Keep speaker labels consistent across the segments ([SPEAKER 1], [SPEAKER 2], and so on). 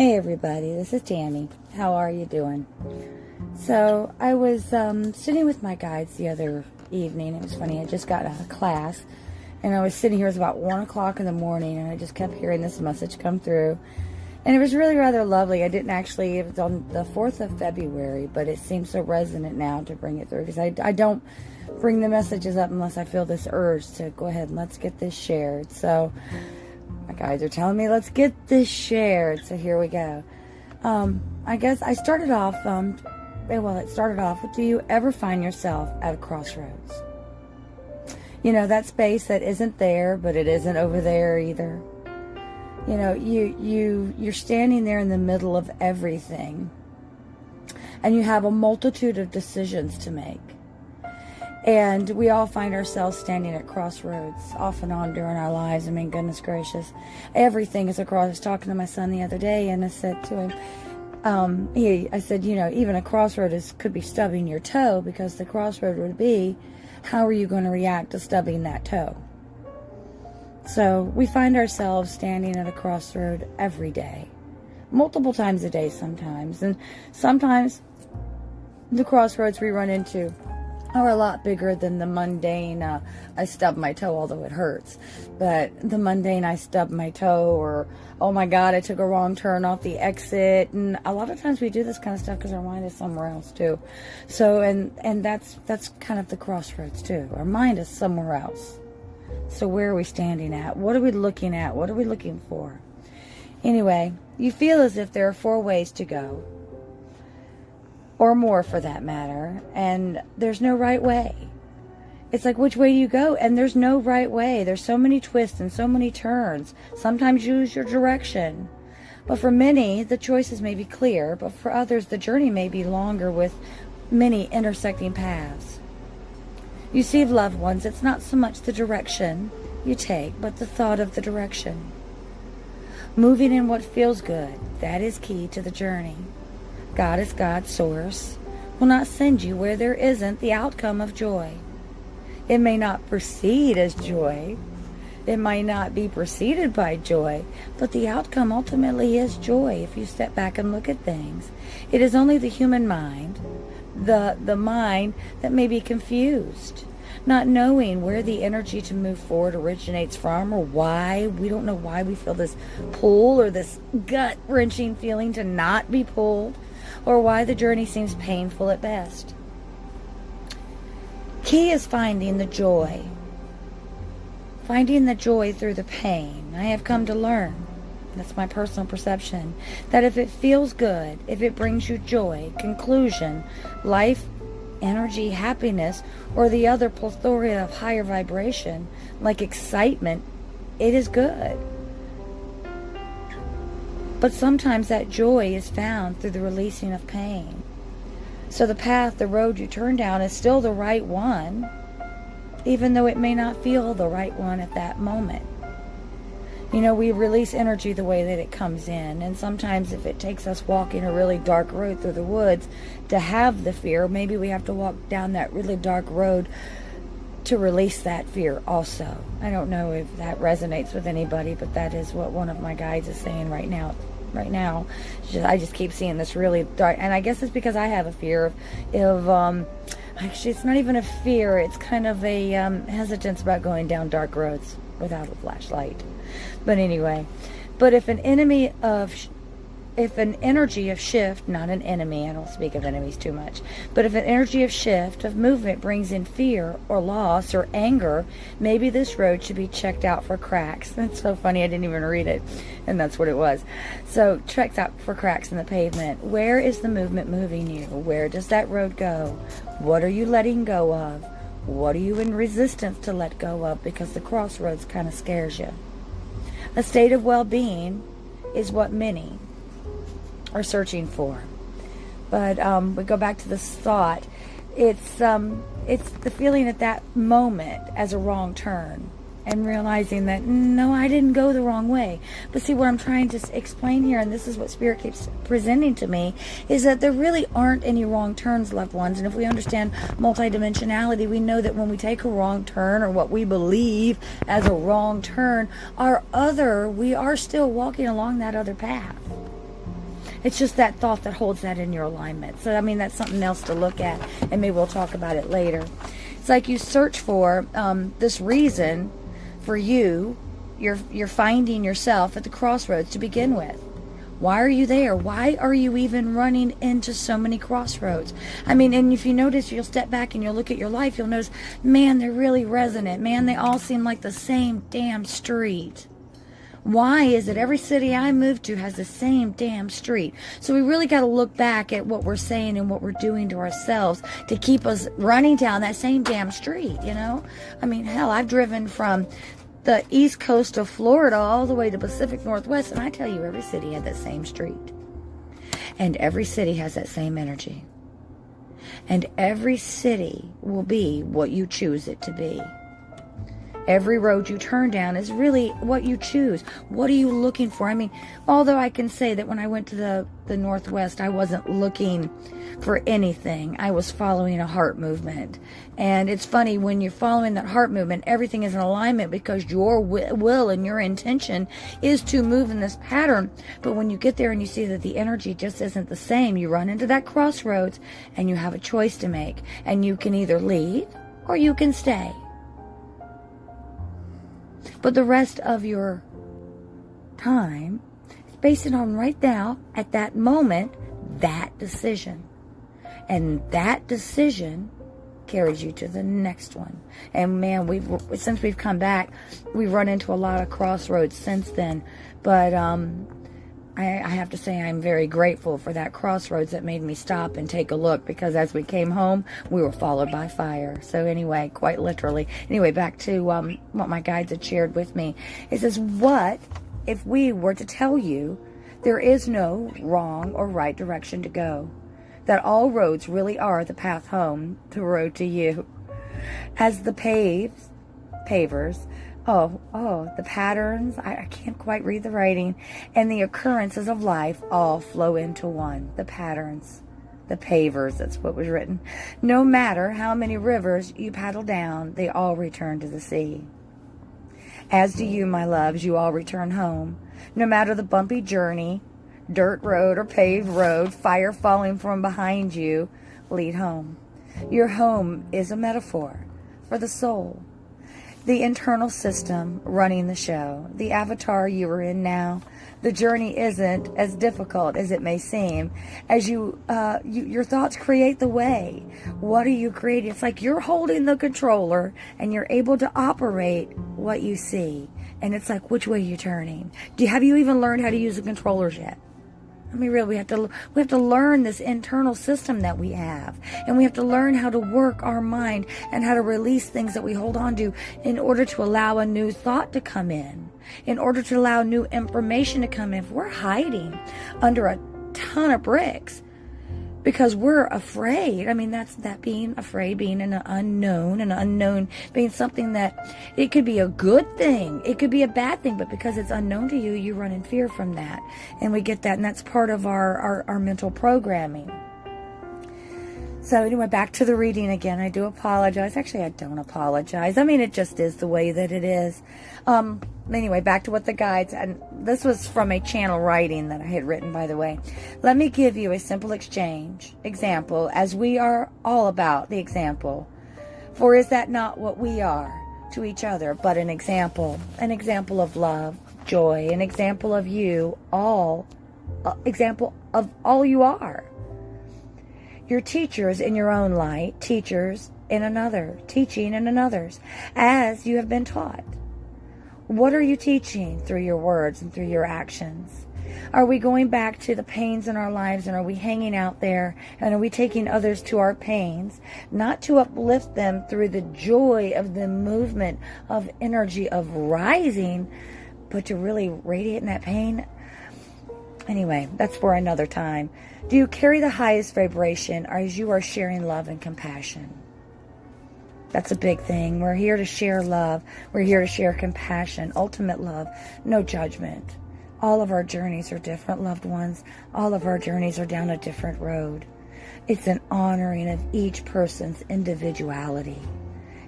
[SPEAKER 1] Hey everybody, this is Tammy. How are you doing? So I was sitting with my guides the other evening. It was funny, I just got out of class and I was sitting here. It was about 1 o'clock in the morning and I just kept hearing this message come through. And it was really rather lovely. It was on the 4th of February, but it seems so resonant now to bring it through because I don't bring the messages up unless I feel this urge to go ahead and let's get this shared. So my guides are telling me, let's get this shared. So here we go. I guess I started off, it started off with, do you ever find yourself at a crossroads? You know, that space that isn't there, but it isn't over there either. You know, you're standing there in the middle of everything. And you have a multitude of decisions to make. And we all find ourselves standing at crossroads off and on during our lives. I mean, goodness gracious. Everything is a cross. I was talking to my son the other day and I said to him, I said, you know, even a crossroad could be stubbing your toe, because the crossroad would be, how are you going to react to stubbing that toe? So we find ourselves standing at a crossroad every day, multiple times a day sometimes. And sometimes the crossroads we run into are a lot bigger than the mundane, I stubbed my toe, although it hurts. But the mundane, I stubbed my toe, or, oh my God, I took a wrong turn off the exit. And a lot of times we do this kind of stuff because our mind is somewhere else too. So, and that's kind of the crossroads too. Our mind is somewhere else. So where are we standing at? What are we looking at? What are we looking for? Anyway, you feel as if there are 4 ways to go, or more for that matter, and there's no right way. It's like, which way do you go? And there's no right way. There's so many twists and so many turns. Sometimes you lose your direction. But for many, the choices may be clear, but for others, the journey may be longer with many intersecting paths. You see, loved ones, it's not so much the direction you take, but the thought of the direction. Moving in what feels good, that is key to the journey. God is God's source, will not send you where there isn't the outcome of joy. It may not proceed as joy. It might not be preceded by joy, but the outcome ultimately is joy if you step back and look at things. It is only the human mind, the mind that may be confused, not knowing where the energy to move forward originates from, or why. We don't know why we feel this pull or this gut-wrenching feeling to not be pulled, or why the journey seems painful at best. Key is finding the joy. Finding the joy through the pain. I have come to learn, that's my personal perception, that if it feels good, if it brings you joy, conclusion, life, energy, happiness, or the other plethora of higher vibration, like excitement, it is good. But sometimes that joy is found through the releasing of pain. So the path, the road you turn down is still the right one, even though it may not feel the right one at that moment. You know, we release energy the way that it comes in. And sometimes if it takes us walking a really dark road through the woods to have the fear, maybe we have to walk down that really dark road to release that fear also. I don't know if that resonates with anybody, but that is what one of my guides is saying right now. I just keep seeing this really dark, and I guess it's because I have a fear of actually it's not even a fear, it's kind of a hesitance about going down dark roads without a flashlight. But anyway, but if an energy of shift, not an enemy, I don't speak of enemies too much, but if an energy of shift, of movement brings in fear or loss or anger, maybe this road should be checked out for cracks. That's so funny, I didn't even read it, and that's what it was. So, checked out for cracks in the pavement. Where is the movement moving you? Where does that road go? What are you letting go of? What are you in resistance to let go of? Because the crossroads kind of scares you. A state of well-being is what many are searching for. But we go back to this thought. It's the feeling at that moment as a wrong turn, and realizing that, no, I didn't go the wrong way. But see, what I'm trying to explain here, and this is what Spirit keeps presenting to me, is that there really aren't any wrong turns, loved ones. And if we understand multidimensionality, we know that when we take a wrong turn, or what we believe as a wrong turn, we are still walking along that other path. It's just that thought that holds that in your alignment. So, I mean, that's something else to look at, and maybe we'll talk about it later. It's like you search for this reason for you. You're finding yourself at the crossroads to begin with. Why are you there? Why are you even running into so many crossroads? I mean, and if you notice, you'll step back and you'll look at your life, you'll notice, man, they're really resonant. Man, they all seem like the same damn street. Why is it every city I move to has the same damn street? So we really got to look back at what we're saying and what we're doing to ourselves to keep us running down that same damn street, you know? I mean, hell, I've driven from the east coast of Florida all the way to Pacific Northwest, and I tell you, every city had that same street. And every city has that same energy. And every city will be what you choose it to be. Every road you turn down is really what you choose. What are you looking for? I mean, although I can say that when I went to the Northwest, I wasn't looking for anything. I was following a heart movement. And it's funny, when you're following that heart movement, everything is in alignment because your will and your intention is to move in this pattern. But when you get there and you see that the energy just isn't the same, you run into that crossroads and you have a choice to make. And you can either leave or you can stay. But the rest of your time is based on right now, at that moment, that decision. And that decision carries you to the next one. And man, since we've come back, we've run into a lot of crossroads since then. But I have to say I'm very grateful for that crossroads that made me stop and take a look, because as we came home, we were followed by fire. So anyway, quite literally. Anyway, back to what my guides had shared with me. It says, what if we were to tell you there is no wrong or right direction to go? That all roads really are the path home, the road to you. As the pavers, the patterns, I can't quite read the writing, and the occurrences of life all flow into one. The patterns, the pavers, that's what was written. No matter how many rivers you paddle down, they all return to the sea. As do you, my loves, you all return home. No matter the bumpy journey, dirt road or paved road, fire falling from behind you, lead home. Your home is a metaphor for the soul, the internal system running the show, the avatar you are in now. The journey isn't as difficult as it may seem, as your thoughts create the way. What are you creating? It's like you're holding the controller and you're able to operate what you see. And it's like, which way you're turning. Have you even learned how to use the controllers yet? I mean, really, we have to learn this internal system that we have, and we have to learn how to work our mind and how to release things that we hold on to in order to allow a new thought to come in order to allow new information to come in. If we're hiding under a ton of bricks because we're afraid, I mean, that being afraid, being an unknown being something that it could be a good thing, it could be a bad thing, but because it's unknown to you, you run in fear from that. And we get that, and that's part of our mental programming. So anyway, back to the reading again. I do apologize. Actually, I don't apologize. I mean, it just is the way that it is. Anyway, back to what the guides, and this was from a channel writing that I had written, by the way. Let me give you a simple example, as we are all about the example. For is that not what we are to each other, but an example of love, joy, an example of you, example of all you are. Your teachers in your own light, teachers in another, teaching in another's, as you have been taught. What are you teaching through your words and through your actions? Are we going back to the pains in our lives, and are we hanging out there, and are we taking others to our pains, not to uplift them through the joy of the movement of energy of rising, but to really radiate in that pain? Anyway, that's for another time. Do you carry the highest vibration as you are sharing love and compassion? That's a big thing. We're here to share love. We're here to share compassion, ultimate love, no judgment. All of our journeys are different, loved ones. All of our journeys are down a different road. It's an honoring of each person's individuality,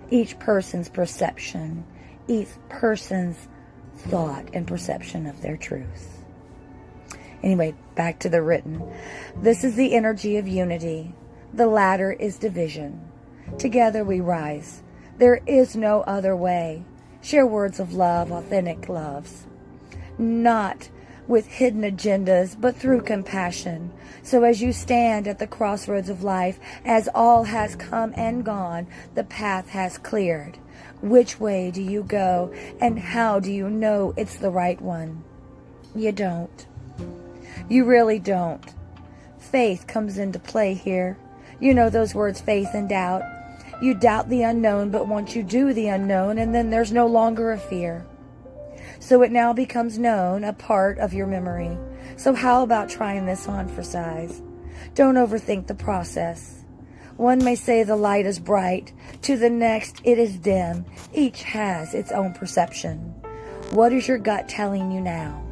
[SPEAKER 1] each person's perception, each person's thought and perception of their truth. Anyway, back to the written. This is the energy of unity. The latter is division. Together we rise. There is no other way. Share words of love, authentic loves. Not with hidden agendas, but through compassion. So as you stand at the crossroads of life, as all has come and gone, the path has cleared. Which way do you go, and how do you know it's the right one? You don't. You really don't. Faith comes into play here. You know those words, faith and doubt. You doubt the unknown, but once you do the unknown, and then there's no longer a fear. So it now becomes known, a part of your memory. So how about trying this on for size? Don't overthink the process. One may say the light is bright, to the next it is dim. Each has its own perception. What is your gut telling you now?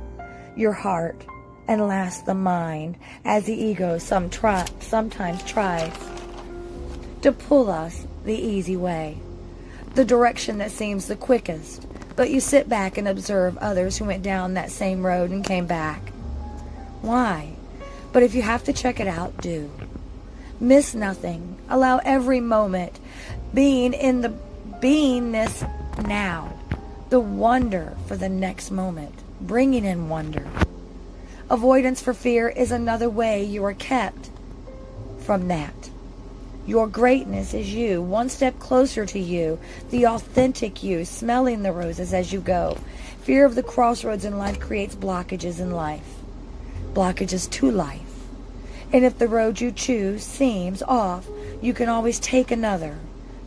[SPEAKER 1] Your heart, and last the mind, as the ego sometimes tries to pull us the easy way, the direction that seems the quickest. But you sit back and observe others who went down that same road and came back. Why? But if you have to check it out, do. Miss nothing. Allow every moment being in the beingness now. The wonder for the next moment. Bringing in wonder. Avoidance for fear is another way you are kept from that. Your greatness is you, one step closer to you, the authentic you, smelling the roses as you go. Fear of the crossroads in life creates blockages in life, blockages to life. And if the road you choose seems off, you can always take another.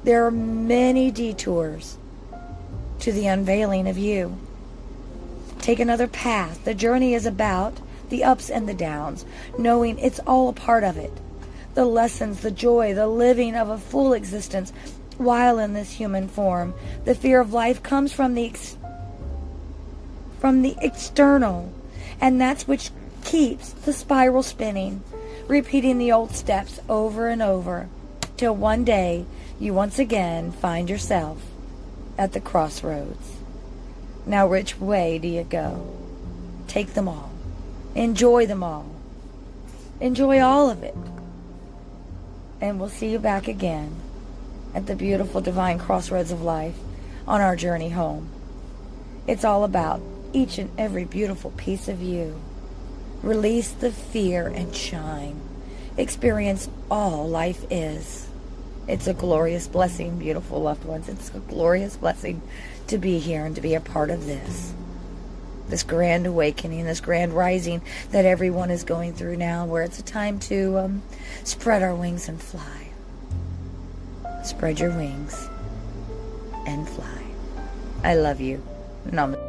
[SPEAKER 1] There are many detours to the unveiling of you. Take another path. The journey is about the ups and the downs, knowing it's all a part of it. The lessons, the joy, the living of a full existence while in this human form. The fear of life comes from the external, and that's which keeps the spiral spinning, repeating the old steps over and over, till one day you once again find yourself at the crossroads. Now, which way do you go? Take them all. Enjoy them all. Enjoy all of it. And we'll see you back again at the beautiful divine crossroads of life on our journey home. It's all about each and every beautiful piece of you. Release the fear and shine. Experience all life is. It's a glorious blessing, beautiful loved ones. It's a glorious blessing to be here and to be a part of this grand awakening, this grand rising that everyone is going through now, where it's a time to spread our wings and fly. Spread your wings and fly. I love you. Namaste.